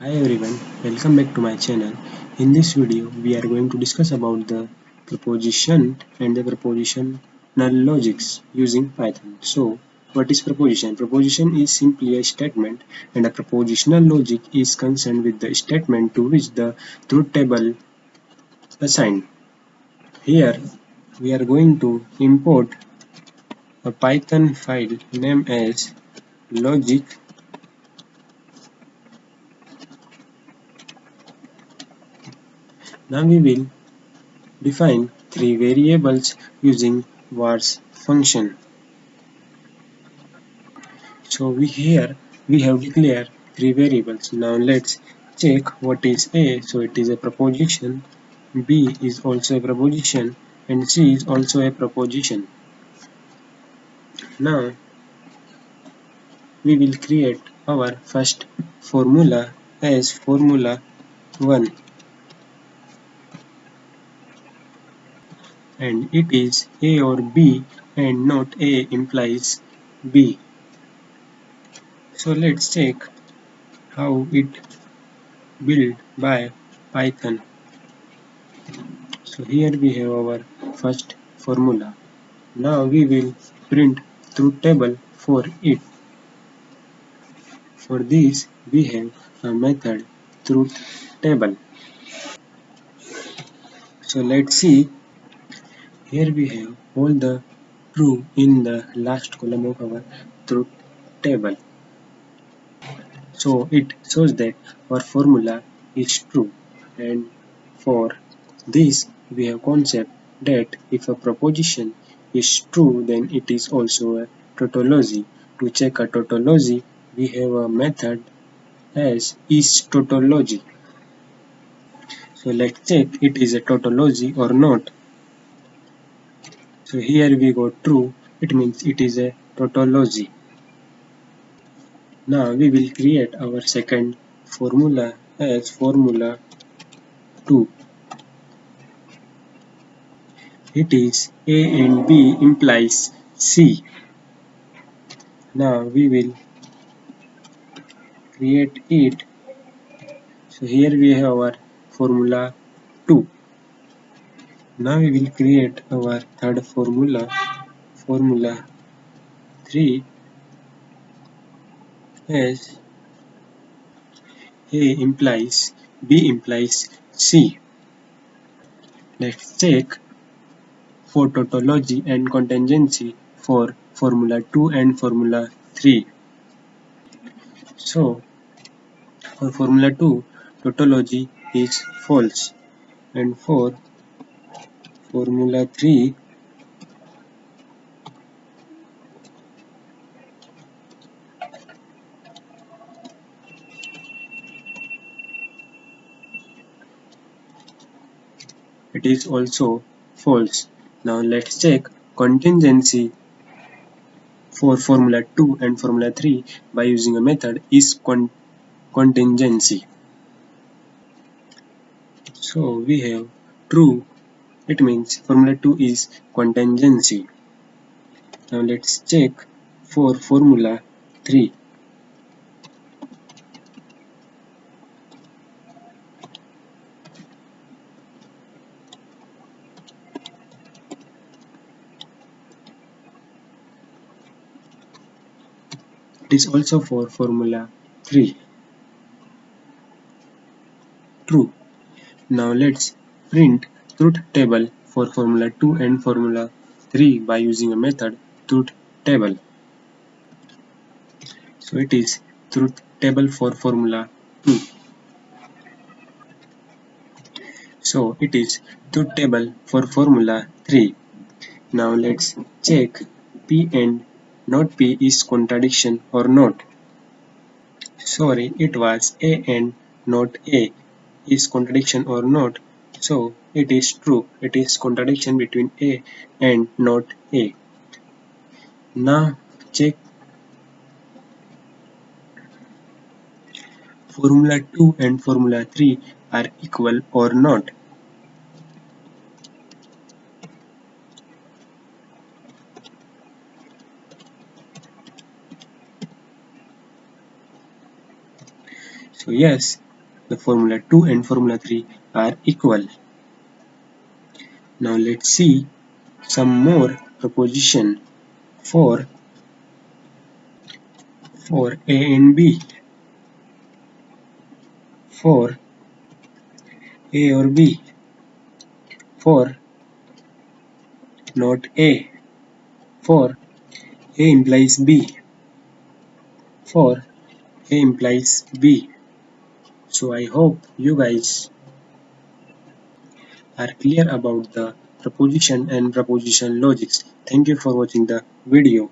Hi everyone, welcome back to my channel. In this video, we are going to discuss about the proposition and the propositional logics using Python. So, what is proposition? Proposition is simply a statement, and a propositional logic is concerned with the statement to which the truth table assigned. Here, we are going to import a Python file named as logic. Now we will define three variables using vars function. So we have declared three variables. Now let's check what is A. So it is a proposition, B is also a proposition, and C is also a proposition. Now we will create our first formula as formula 1, and it is A or B and not A implies B. So let's check how it built by Python. So here we have our first formula. Now we will print truth table for it. For this we have a method truth table. So let's see. Here we have all the true in the last column of our truth table. So it shows that our formula is true, and for this we have concept that if a proposition is true then it is also a tautology. To check a tautology we have a method as is tautology. So let's check it is a tautology or not. So here we go true, it means it is a tautology. Now we will create our second formula as formula 2. It is A and B implies C. Now we will create it. So here we have our formula 2. Now we will create our third formula, formula 3 as A implies B implies C. Let's check for tautology and contingency for formula 2 and formula 3. So for formula 2, tautology is false, and for formula 3, it is also false. Now let's check contingency for formula 2 and formula 3 by using a method is contingency. So we have true, it means formula 2 is contingency. Now let's check for formula 3. It is also for formula 3 true. Now let's print truth table for formula 2 and formula 3 by using a method truth table. So it is truth table for formula 2. So it is truth table for formula 3. Now let's check P and not P is contradiction or not. Sorry, it was A and not A is contradiction or not. So it is true. It is contradiction between A and not A. Now check formula 2 and formula 3 are equal or not. So yes, the formula 2 and formula 3 are equal. Now let's see some more proposition for A and B. For A or B, for not A, for A implies B, for A implies B. So I hope you guys are clear about the proposition and proposition logics. Thank you for watching the video.